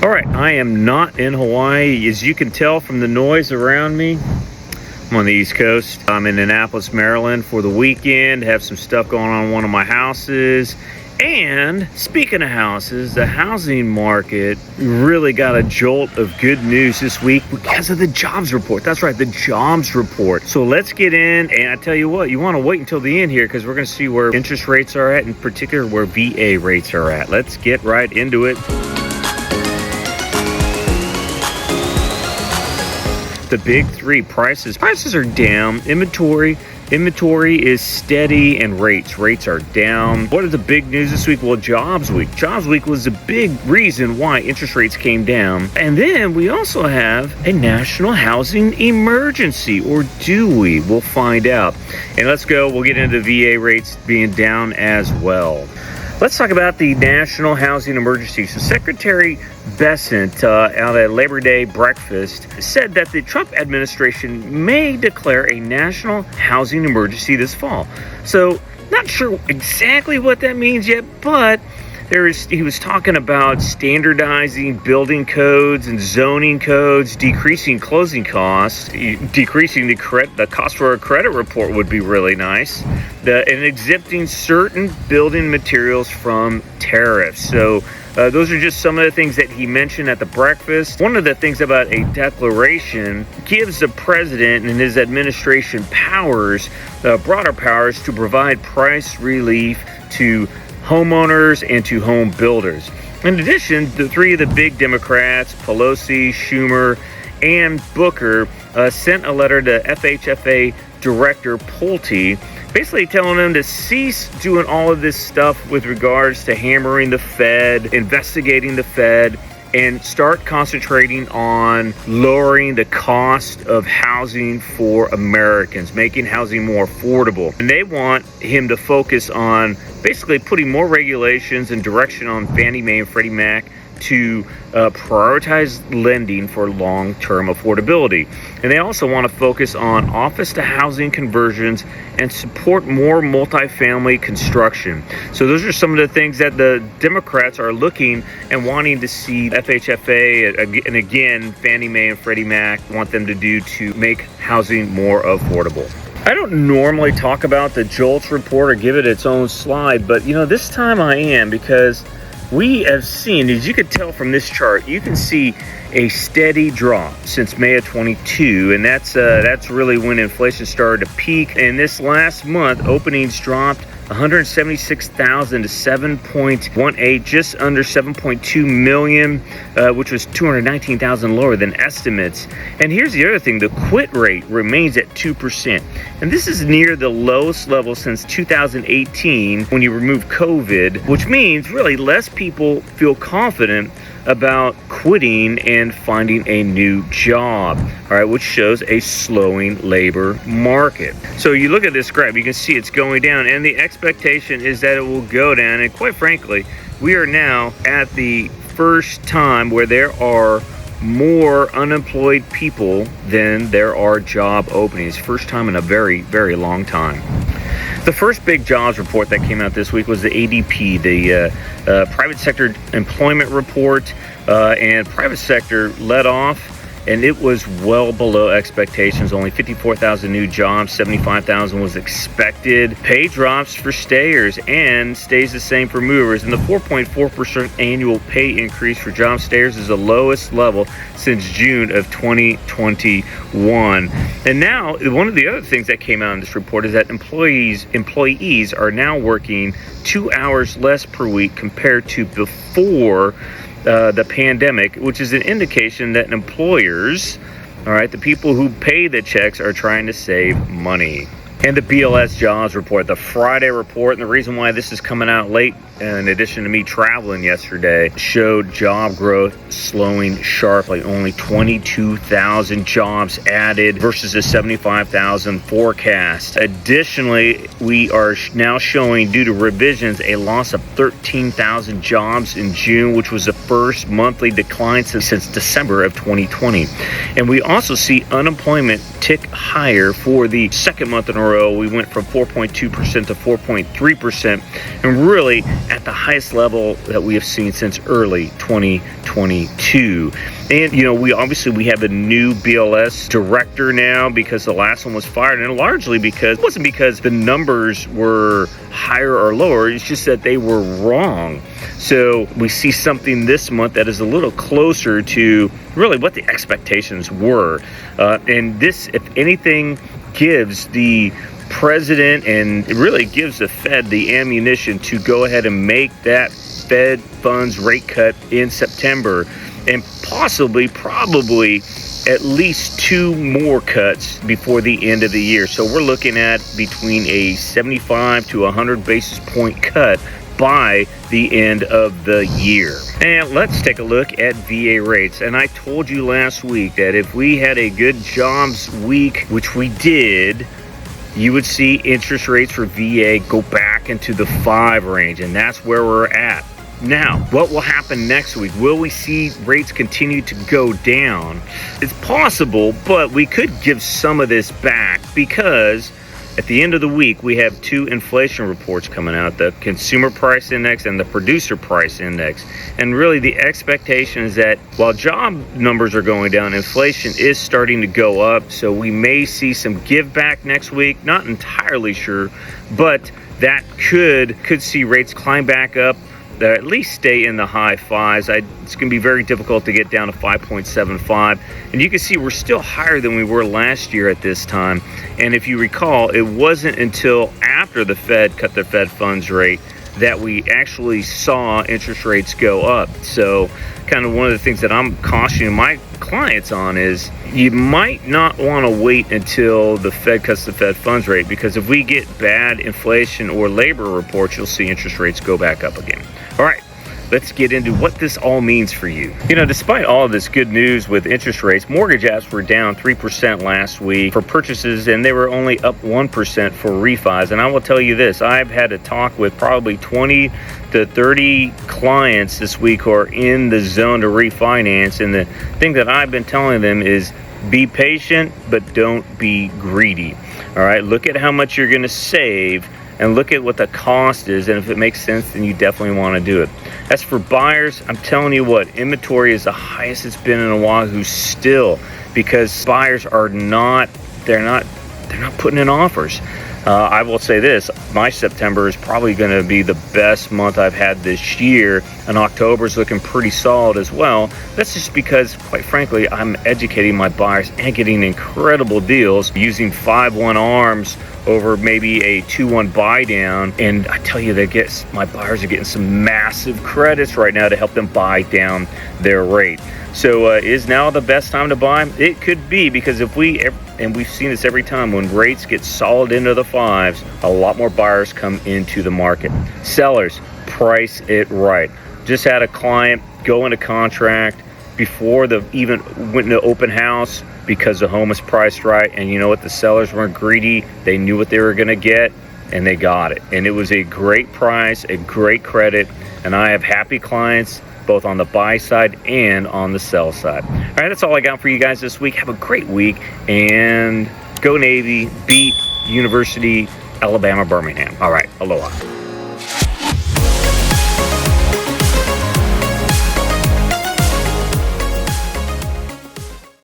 All right, I am not in Hawaii. As you can tell from the noise around me, I'm on the East Coast. I'm in Annapolis, Maryland for the weekend. Have some stuff going on in one of my houses. And speaking of houses, the housing market really got a jolt of good news this week because of the jobs report. That's right, the jobs report. So let's get in, and I tell you what, you want to wait until the end here because we're going to see where interest rates are at, in particular where VA rates are at. Let's get right into it. The big three: prices are down, inventory is steady, and rates are down. What are the big news this week? Well, jobs week was the big reason why interest rates came down. And then we also have a national housing emergency, or do we? We'll find out. And we'll get into the VA rates being down as well. Let's talk about the national housing emergency. So Secretary Bessent, out at Labor Day breakfast, said that the Trump administration may declare a national housing emergency this fall. So not sure exactly what that means yet, but he was talking about standardizing building codes and zoning codes, decreasing closing costs, decreasing the cost for a credit report would be really nice, and exempting certain building materials from tariffs. So those are just some of the things that he mentioned at the breakfast. One of the things about a declaration gives the president and his administration broader powers to provide price relief to homeowners and to home builders. In addition, the three of the big Democrats, Pelosi, Schumer, and Booker, sent a letter to FHFA Director Pulte, basically telling them to cease doing all of this stuff with regards to hammering the Fed, investigating the Fed, and start concentrating on lowering the cost of housing for Americans, making housing more affordable. And they want him to focus on basically putting more regulations and direction on Fannie Mae and Freddie Mac to prioritize lending for long-term affordability. And they also want to focus on office-to-housing conversions and support more multifamily construction. So those are some of the things that the Democrats are looking and wanting to see FHFA and again Fannie Mae and Freddie Mac want them to do to make housing more affordable. I don't normally talk about the Jolts report or give it its own slide, but this time I am, because we have seen, as you can tell from this chart, you can see a steady drop since May of 22, and that's really when inflation started to peak. And this last month, openings dropped 176,000 to 7.18, just under 7.2 million, which was 219,000 lower than estimates. And here's the other thing: the quit rate remains at 2%, and this is near the lowest level since 2018 when you remove COVID, which means really less people feel confident about quitting and finding a new job, all right, which shows a slowing labor market. So you look at this graph, you can see it's going down, and the expectation is that it will go down. And quite frankly, we are now at the first time where there are more unemployed people than there are job openings. First time in a very, very long time. The first big jobs report that came out this week was the ADP, the private sector employment report, and private sector led off, and it was well below expectations. Only 54,000 new jobs, 75,000 was expected. Pay drops for stayers and stays the same for movers. And the 4.4% annual pay increase for job stayers is the lowest level since June of 2021. And now, one of the other things that came out in this report is that employees are now working 2 hours less per week compared to before the pandemic, which is an indication that employers, all right, the people who pay the checks, are trying to save money. And the BLS jobs report, the Friday report, and the reason why this is coming out late, in addition to me traveling yesterday, showed job growth slowing sharply. Only 22,000 jobs added versus a 75,000 forecast. Additionally, we are now showing, due to revisions, a loss of 13,000 jobs in June, which was the first monthly decline since December of 2020. And we also see unemployment tick higher for the second month in a row. We went from 4.2% to 4.3%. And really, at the highest level that we have seen since early 2022. And, we have a new BLS director now because the last one was fired, and largely because it wasn't because the numbers were higher or lower, it's just that they were wrong. So we see something this month that is a little closer to really what the expectations were. And this, if anything, gives the president and it really gives the Fed the ammunition to go ahead and make that Fed funds rate cut in September, and probably at least 2 more cuts before the end of the year. So we're looking at between a 75 to 100 basis point cut by the end of the year. And let's take a look at VA rates. And I told you last week that if we had a good jobs week, which we did, you would see interest rates for VA go back into the 5 range, and that's where we're at. Now, what will happen next week? Will we see rates continue to go down? It's possible, but we could give some of this back because at the end of the week, we have 2 inflation reports coming out, the consumer price index and the producer price index. And really the expectation is that while job numbers are going down, inflation is starting to go up. So we may see some give back next week. Not entirely sure, but that could see rates climb back up. At least stay in the high 5s. It's going to be very difficult to get down to 5.75. And you can see we're still higher than we were last year at this time. And if you recall, it wasn't until after the Fed cut their Fed funds rate that we actually saw interest rates go up. So kind of one of the things that I'm cautioning my clients on is you might not want to wait until the Fed cuts the Fed funds rate, because if we get bad inflation or labor reports, you'll see interest rates go back up again. All right, let's get into what this all means for you. Despite all of this good news with interest rates, mortgage apps were down 3% last week for purchases, and they were only up 1% for refis. And I will tell you this, I've had to talk with probably 20 to 30 clients this week who are in the zone to refinance. And the thing that I've been telling them is be patient, but don't be greedy. All right, look at how much you're going to save and look at what the cost is, and if it makes sense, then you definitely want to do it. As for buyers, I'm telling you what, inventory is the highest it's been in Oahu still, because buyers are not putting in offers. I will say this, my September is probably going to be the best month I've had this year, and October is looking pretty solid as well. That's just because, quite frankly, I'm educating my buyers and getting incredible deals using 5-1 arms over maybe a 2-1 buy down. And I tell you, my buyers are getting some massive credits right now to help them buy down their rate. So is now the best time to buy? It could be, because and we've seen this every time, when rates get solid into the 5s, a lot more buyers come into the market. Sellers, price it right. Just had a client go into contract before even went into open house because the home was priced right. And you know what? The sellers weren't greedy. They knew what they were going to get, and they got it. And it was a great price, a great credit. And I have happy clients both on the buy side and on the sell side. All right, that's all I got for you guys this week. Have a great week, and go Navy, beat University Alabama Birmingham. All right, aloha.